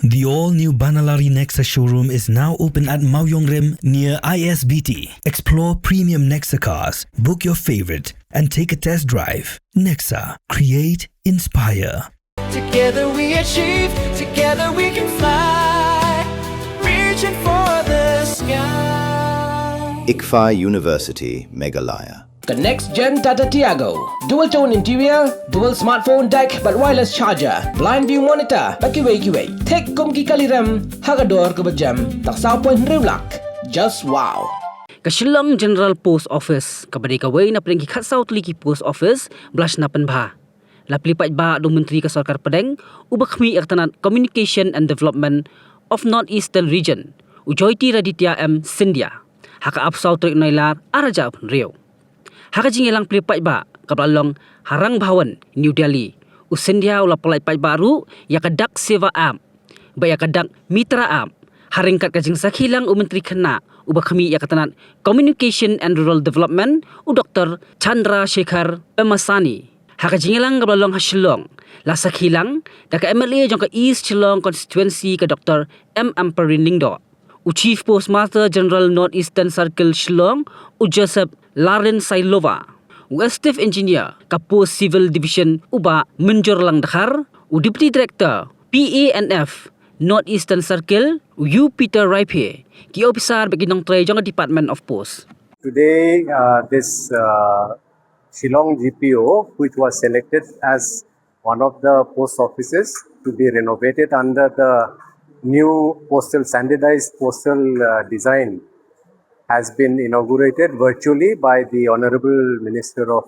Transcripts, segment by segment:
The all-new Banalari Nexa showroom is now open at Mauyongrim near ISBT. Explore premium Nexa cars, book your favorite, and take a test drive. Nexa. Create. Inspire. Together we achieve, together we can fly, reaching for the sky. ICFA University, Meghalaya. The next gen Tata Tiago. Dual tone interior, dual smartphone deck but wireless charger, blind view monitor, bakiway. Tek kum ki kaliram, hagador ke bejam, tak saupoin rewlak. Just wow. Ka Shillong General Post Office, kabadi kaway na pergi kat South Liki Post Office, blush na penbha. Laplipat ba do Myntri ka Sarkar Padang, ubakmi aktanat Communication and Development of Northeastern Region, Ujoyti Raditya M. Sindhya. Haka ap South Trik Nailar, Araja Rio. Haka jingilang plipat ba, kablalong Harang Bhawan, New Delhi. Usindhya ula palipat baru, yakadak Seva Am, ba yakadak Mitra Am. Haringkat kajing sakhilang Myntri Khana, ubakmi yakatanat Communication and Rural Development, Dr. Chandra Shekhar Pemasani. Haka jingilang kablalong Shillong, la sakhilang, daka MLA jong ka East Shillong constituency ka Dr. M. Amparin Lingdo. Chief Postmaster General Northeastern Circle Shillong, Joseph Laren Sailova. Chief Engineer ka Post Civil Division uba Menjor Lang Dakhar, Deputy Director PANF Northeastern Circle, Peter Raipe, ki officer baginong tray jong Department of Post. Today, this Shillong GPO, which was selected as one of the post offices to be renovated under the new standardized postal design, has been inaugurated virtually by the Honorable Minister of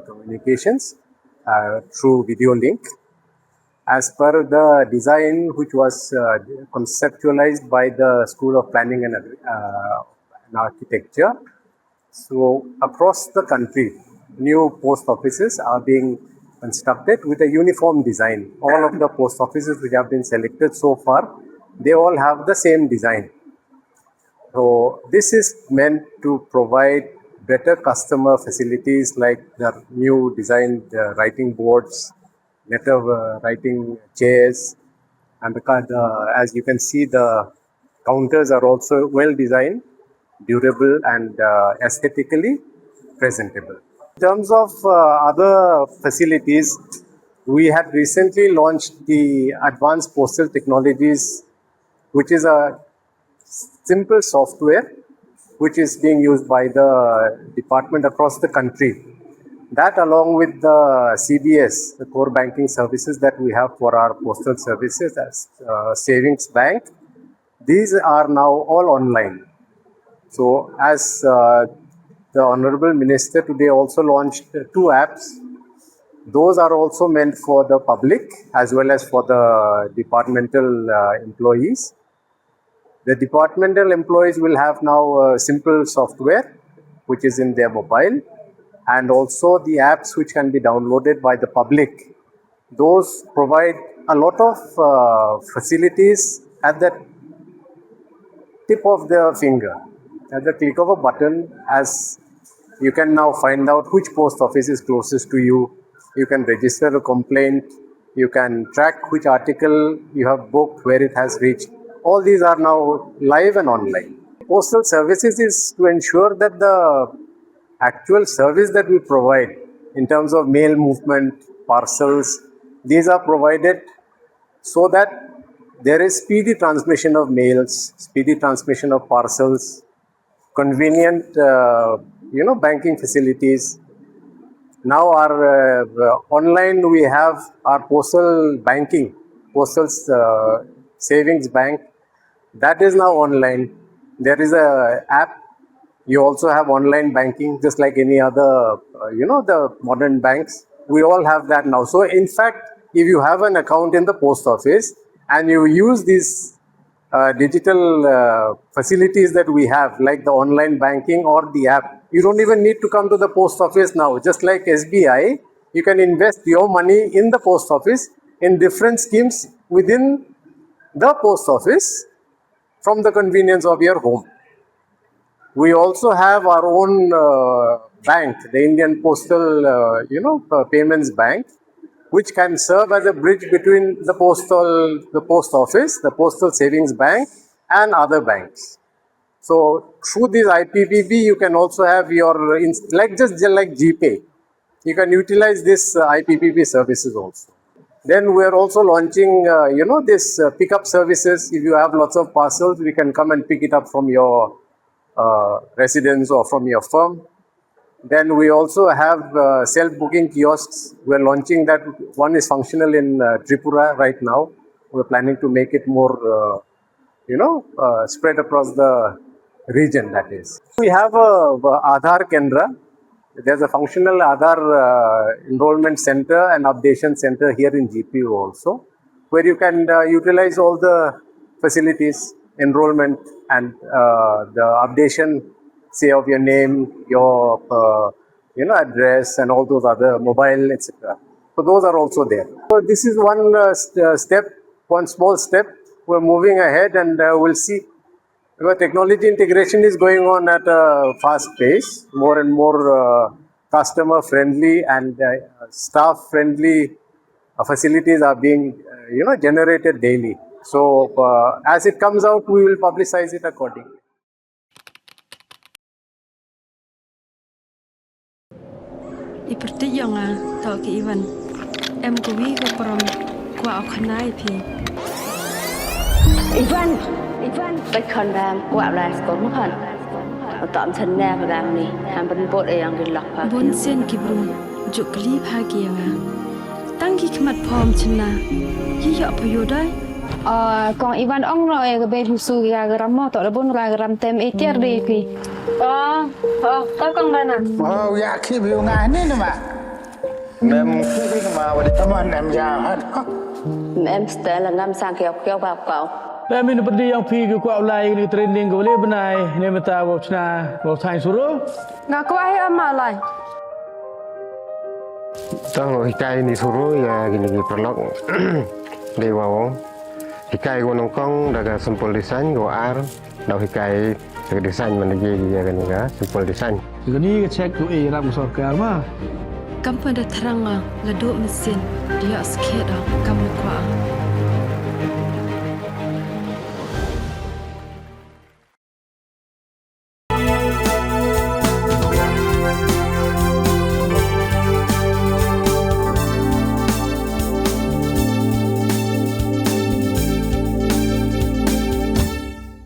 Communications through video link. As per the design which was conceptualized by the School of Planning and Architecture, so across the country, new post offices are being constructed with a uniform design. All of the post offices which have been selected so far, they all have the same design. So this is meant to provide better customer facilities like the new designed writing boards, letter writing chairs, and as you can see, the counters are also well designed, durable and aesthetically presentable. In terms of other facilities, we had recently launched the Advanced Postal Technologies, which is a simple software which is being used by the department across the country. That along with the CBS, the core banking services that we have for our postal services as savings bank, these are now all online. So as the Honorable Minister today also launched 2 apps. Those are also meant for the public as well as for the departmental employees. The departmental employees will have now simple software which is in their mobile, and also the apps which can be downloaded by the public. Those provide a lot of facilities at the tip of the finger. At the click of a button, as you can now find out which post office is closest to you. You can register a complaint. You can track which article you have booked, where it has reached. All these are now live and online. Postal services is to ensure that the actual service that we provide in terms of mail movement, parcels, these are provided so that there is speedy transmission of mails, speedy transmission of parcels, convenient banking facilities. Now our online we have our postal banking, postal savings bank, that is now online. There is a app. You also have online banking, just like any other, the modern banks. We all have that now. So in fact, if you have an account in the post office and you use these digital facilities that we have, like the online banking or the app, you don't even need to come to the post office now. Just like SBI, you can invest your money in the post office in different schemes within the post office from the convenience of your home. We also have our own bank, the Indian Postal Payments Bank, which can serve as a bridge between the post office, the postal savings bank, and other banks. So through this IPPB, you can also have your, like GPay, you can utilize this IPPB services also. Then we are also launching, this pickup services. If you have lots of parcels, we can come and pick it up from your residence or from your firm. Then we also have self-booking kiosks. We're launching that. One is functional in Tripura right now. We're planning to make it more, spread across the region, that is. We have a Aadhaar Kendra. There's a functional Aadhaar enrollment center and updation center here in GPU also, where you can utilize all the facilities, enrollment and the updation, say, of your name, your address and all those other mobile, etc. So those are also there. So this is one small step. We're moving ahead, and we'll see. Because technology integration is going on at a fast pace. More and more customer friendly and staff friendly facilities are being generated daily. So as it comes out, we will publicize it accordingly. Iperti yang tak ke Iwan, kuwi ke perom kuah kanai pi. Ivan,ไปคอนแรมกว่าลายสกอมคันตอมทันแน่พลังนี่ทำเป็นโบดเองดิลักพา บนเส้นกิบรุงจุกลีพาเกียงตั้งกี่ขมัดพร้อมชนะยี่หยอกพยได้กองอีวันอ่องเราเองก็เป็นผู้สู้ยากระมอต่อระบนรายกระมเต็มเอเทียรีพีก็กองกันน่ะอยากคิดวิวงานนี่นะมาแม่คิดมาวันนี้ประมาณแม่ยาวฮะแม่สเตอร์ละงามสร้างเกี่ยวกับเก่า Lah min perdi yang pi ke kuat lai ni training ke boleh benai ni mata bau Shna bau sains suruh ngaku ai amalai tang hikai ni suruh ya gini perlok dewa wong hikai go nongkong daga sampel desain go ar dau hikai ke desain mana je ya kan ga sampel desain ni ke check tu ram sorkar mah kampung dah terang la do mesin dia sikit dah kamu kuat